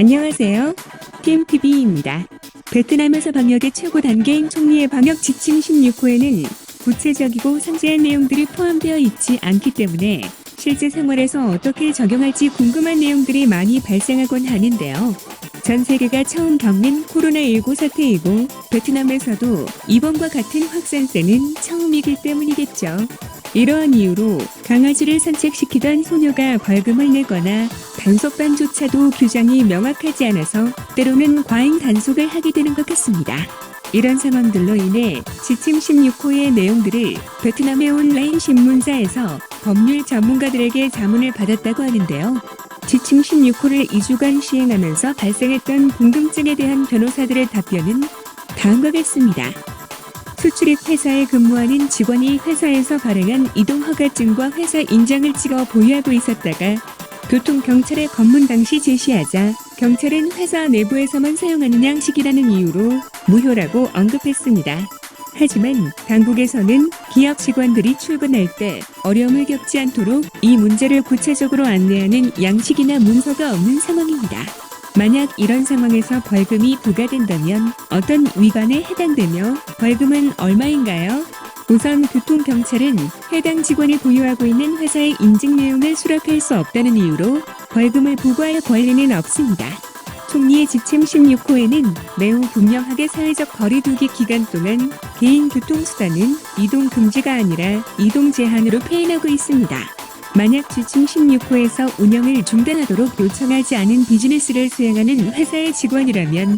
안녕하세요. TMTV입니다. 베트남에서 방역의 최고 단계인 총리의 방역 지침 16호에는 구체적이고 상세한 내용들이 포함되어 있지 않기 때문에 실제 생활에서 어떻게 적용할지 궁금한 내용들이 많이 발생하곤 하는데요. 전 세계가 처음 겪는 코로나19 사태이고 베트남에서도 이번과 같은 확산세는 처음이기 때문이겠죠. 이러한 이유로 강아지를 산책시키던 소녀가 벌금을 내거나 단속반조차도 규정이 명확하지 않아서 때로는 과잉 단속을 하게 되는 것 같습니다. 이런 상황들로 인해 지침 16호의 내용들을 베트남의 온라인 신문사에서 법률 전문가들에게 자문을 받았다고 하는데요. 지침 16호를 2주간 시행하면서 발생했던 궁금증에 대한 변호사들의 답변은 다음과 같습니다. 수출입 회사에 근무하는 직원이 회사에서 발행한 이동허가증과 회사 인장을 찍어 보유하고 있었다가 교통경찰에 검문 당시 제시하자 경찰은 회사 내부에서만 사용하는 양식이라는 이유로 무효라고 언급했습니다. 하지만 당국에서는 기업 직원들이 출근할 때 어려움을 겪지 않도록 이 문제를 구체적으로 안내하는 양식이나 문서가 없는 상황입니다. 만약 이런 상황에서 벌금이 부과된다면 어떤 위반에 해당되며 벌금은 얼마인가요? 우선 교통경찰은 해당 직원이 보유하고 있는 회사의 인증 내용을 수락할 수 없다는 이유로 벌금을 부과할 권리는 없습니다. 총리의 지침 16호에는 매우 분명하게 사회적 거리두기 기간 동안 개인 교통수단은 이동 금지가 아니라 이동 제한으로 표현하고 있습니다. 만약 지침 16호에서 운영을 중단하도록 요청하지 않은 비즈니스를 수행하는 회사의 직원이라면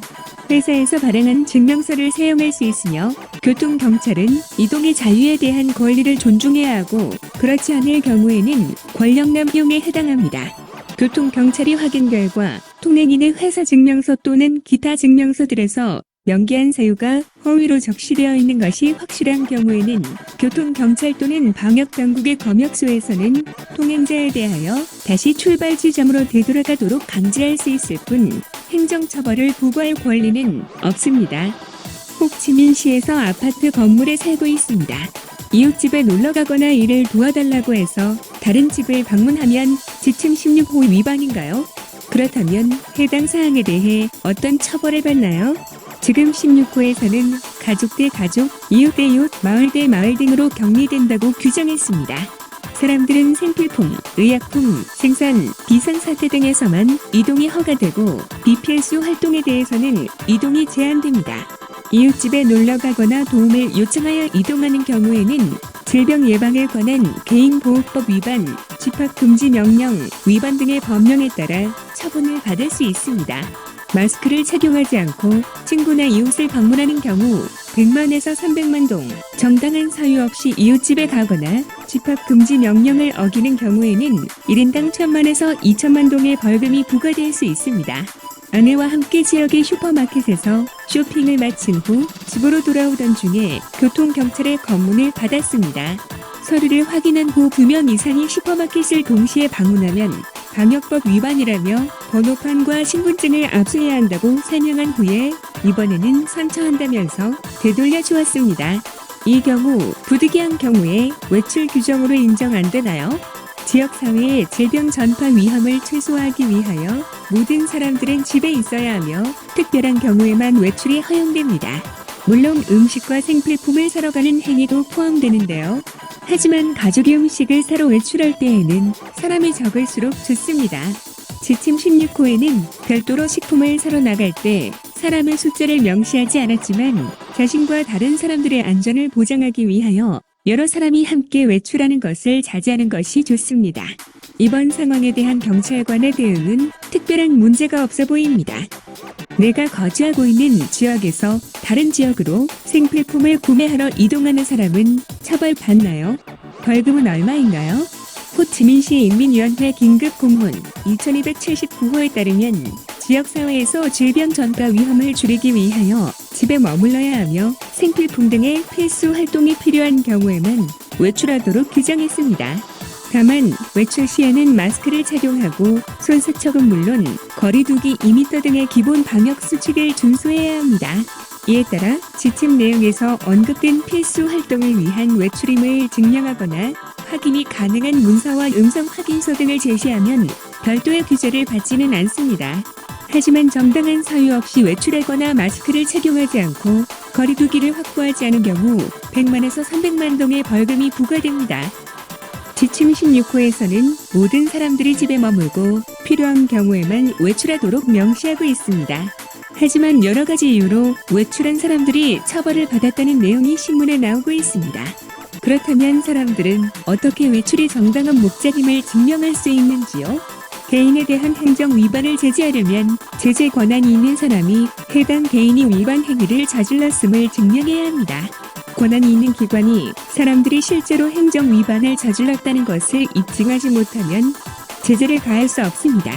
회사에서 발행한 증명서를 사용할 수 있으며 교통경찰은 이동의 자유에 대한 권리를 존중해야 하고 그렇지 않을 경우에는 권력남용에 해당합니다. 교통경찰이 확인 결과 통행인의 회사 증명서 또는 기타 증명서들에서 명기한 사유가 허위로 적시되어 있는 것이 확실한 경우에는 교통경찰 또는 방역당국의 검역소에서는 통행자에 대하여 다시 출발 지점으로 되돌아가도록 강제할 수 있을 뿐 행정처벌을 부과할 권리는 없습니다. 호치민시에서 아파트 건물에 살고 있습니다. 이웃집에 놀러가거나 일을 도와달라고 해서 다른 집을 방문하면 지침 16호 위반인가요? 그렇다면 해당 사항에 대해 어떤 처벌을 받나요? 지금 16호에서는 가족 대 가족, 이웃 대 이웃, 마을 대 마을 등으로 격리된다고 규정했습니다. 사람들은 생필품, 의약품, 생산, 비상사태 등에서만 이동이 허가되고 비필수 활동에 대해서는 이동이 제한됩니다. 이웃집에 놀러가거나 도움을 요청하여 이동하는 경우에는 질병 예방에 관한 개인보호법 위반, 집합금지 명령 위반 등의 법령에 따라 처분을 받을 수 있습니다. 마스크를 착용하지 않고 친구나 이웃을 방문하는 경우 100만에서 300만 동, 정당한 사유 없이 이웃집에 가거나 집합금지 명령을 어기는 경우에는 1인당 1000만에서 2000만 동의 벌금이 부과될 수 있습니다. 아내와 함께 지역의 슈퍼마켓에서 쇼핑을 마친 후 집으로 돌아오던 중에 교통경찰의 검문을 받았습니다. 서류를 확인한 후 2명 이상이 슈퍼마켓을 동시에 방문하면 방역법 위반이라며 번호판과 신분증을 압수해야 한다고 설명한 후에 이번에는 선처한다면서 되돌려 주었습니다. 이 경우 부득이한 경우에 외출 규정으로 인정 안 되나요? 지역사회의 질병 전파 위험을 최소화하기 위하여 모든 사람들은 집에 있어야 하며 특별한 경우에만 외출이 허용됩니다. 물론 음식과 생필품을 사러 가는 행위도 포함되는데요. 하지만 가족이 음식을 사러 외출할 때에는 사람이 적을수록 좋습니다. 지침 16호에는 별도로 식품을 사러 나갈 때 사람의 숫자를 명시하지 않았지만 자신과 다른 사람들의 안전을 보장하기 위하여 여러 사람이 함께 외출하는 것을 자제하는 것이 좋습니다. 이번 상황에 대한 경찰관의 대응은 특별한 문제가 없어 보입니다. 내가 거주하고 있는 지역에서 다른 지역으로 생필품을 구매하러 이동하는 사람은 처벌받나요? 벌금은 얼마인가요? 호치민시 인민위원회 긴급공문 2279호에 따르면 지역사회에서 질병 전파 위험을 줄이기 위하여 집에 머물러야 하며 생필품 등의 필수 활동이 필요한 경우에만 외출하도록 규정했습니다. 다만 외출 시에는 마스크를 착용하고 손 세척은 물론 거리두기 2m 등의 기본 방역 수칙을 준수해야 합니다. 이에 따라 지침 내용에서 언급된 필수 활동을 위한 외출임을 증명하거나 확인이 가능한 문서와 음성 확인서 등을 제시하면 별도의 규제를 받지는 않습니다. 하지만 정당한 사유 없이 외출하거나 마스크를 착용하지 않고 거리두기를 확보하지 않은 경우 100만에서 300만 동의 벌금이 부과됩니다. 지침 16호에서는 모든 사람들이 집에 머물고 필요한 경우에만 외출하도록 명시하고 있습니다. 하지만 여러 가지 이유로 외출한 사람들이 처벌을 받았다는 내용이 신문에 나오고 있습니다. 그렇다면 사람들은 어떻게 외출이 정당한 목적임을 증명할 수 있는지요? 개인에 대한 행정 위반을 제지하려면 제재 권한이 있는 사람이 해당 개인이 위반 행위를 저질렀음을 증명해야 합니다. 권한이 있는 기관이 사람들이 실제로 행정 위반을 저질렀다는 것을 입증하지 못하면 제재를 가할 수 없습니다.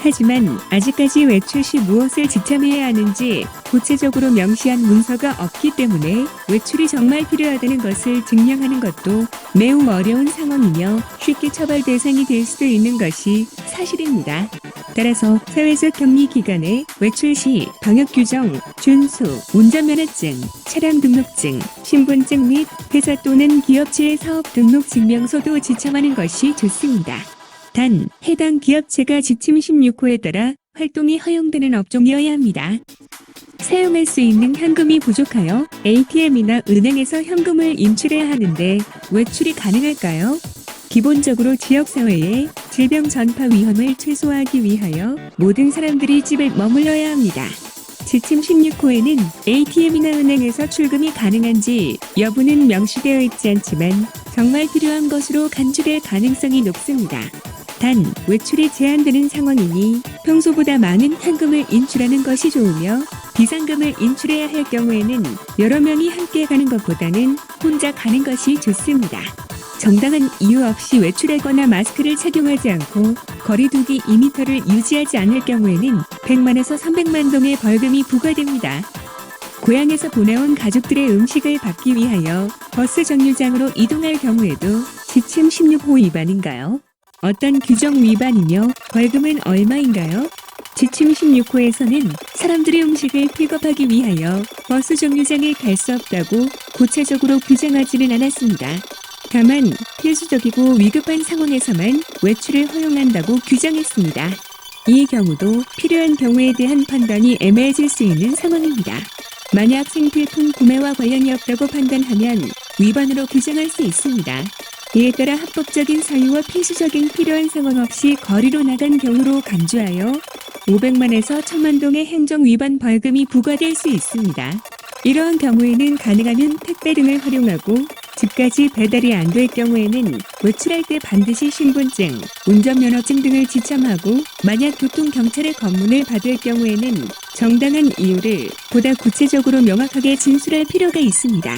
하지만 아직까지 외출 시 무엇을 지참해야 하는지 구체적으로 명시한 문서가 없기 때문에 외출이 정말 필요하다는 것을 증명하는 것도 매우 어려운 상황이며 쉽게 처벌 대상이 될 수도 있는 것이 사실입니다. 따라서 사회적 격리 기간에 외출 시 방역 규정, 준수, 운전면허증, 차량 등록증, 신분증 및 회사 또는 기업체의 사업 등록 증명서도 지참하는 것이 좋습니다. 단, 해당 기업체가 지침 16호에 따라 활동이 허용되는 업종이어야 합니다. 사용할 수 있는 현금이 부족하여 ATM이나 은행에서 현금을 인출해야 하는데 외출이 가능할까요? 기본적으로 지역사회의 질병 전파 위험을 최소화하기 위하여 모든 사람들이 집에 머물러야 합니다. 지침 16호에는 ATM이나 은행에서 출금이 가능한지 여부는 명시되어 있지 않지만 정말 필요한 것으로 간주될 가능성이 높습니다. 단, 외출이 제한되는 상황이니 평소보다 많은 현금을 인출하는 것이 좋으며 비상금을 인출해야 할 경우에는 여러 명이 함께 가는 것보다는 혼자 가는 것이 좋습니다. 정당한 이유 없이 외출하거나 마스크를 착용하지 않고 거리두기 2m를 유지하지 않을 경우에는 100만에서 300만 동의 벌금이 부과됩니다. 고향에서 보내온 가족들의 음식을 받기 위하여 버스 정류장으로 이동할 경우에도 지침 16호 위반인가요? 어떤 규정 위반이며 벌금은 얼마인가요? 지침 16호에서는 사람들이 음식을 픽업하기 위하여 버스 정류장에 갈 수 없다고 구체적으로 규정하지는 않았습니다. 다만 필수적이고 위급한 상황에서만 외출을 허용한다고 규정했습니다. 이 경우도 필요한 경우에 대한 판단이 애매해질 수 있는 상황입니다. 만약 생필품 구매와 관련이 없다고 판단하면 위반으로 규정할 수 있습니다. 이에 따라 합법적인 사유와 필수적인 필요한 상황 없이 거리로 나간 경우로 간주하여 500만에서 1000만 동의 행정 위반 벌금이 부과될 수 있습니다. 이러한 경우에는 가능하면 택배 등을 활용하고 집까지 배달이 안 될 경우에는 외출할 때 반드시 신분증, 운전면허증 등을 지참하고 만약 교통경찰의 검문을 받을 경우에는 정당한 이유를 보다 구체적으로 명확하게 진술할 필요가 있습니다.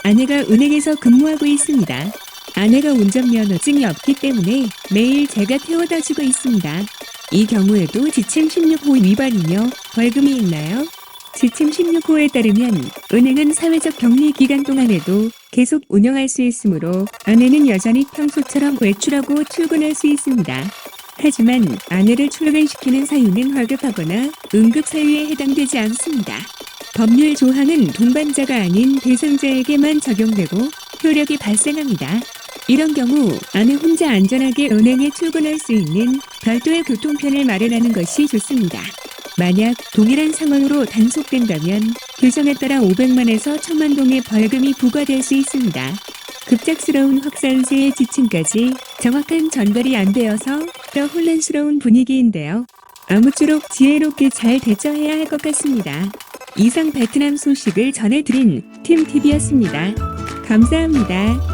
아내가 은행에서 근무하고 있습니다. 아내가 운전면허증이 없기 때문에 매일 제가 태워다 주고 있습니다. 이 경우에도 지침 16호 위반이며 벌금이 있나요? 지침 16호에 따르면 은행은 사회적 격리 기간 동안에도 계속 운영할 수 있으므로 아내는 여전히 평소처럼 외출하고 출근할 수 있습니다. 하지만 아내를 출근시키는 사유는 활급하거나 응급 사유에 해당되지 않습니다. 법률 조항은 동반자가 아닌 대상자에게만 적용되고 효력이 발생합니다. 이런 경우 아내 혼자 안전하게 은행에 출근할 수 있는 별도의 교통편을 마련하는 것이 좋습니다. 만약 동일한 상황으로 단속된다면 규정에 따라 500만에서 1000만 동의 벌금이 부과될 수 있습니다. 급작스러운 확산세의 지침까지 정확한 전달이 안 되어서 더 혼란스러운 분위기인데요. 아무쪼록 지혜롭게 잘 대처해야 할 것 같습니다. 이상 베트남 소식을 전해드린 팀TV였습니다. 감사합니다.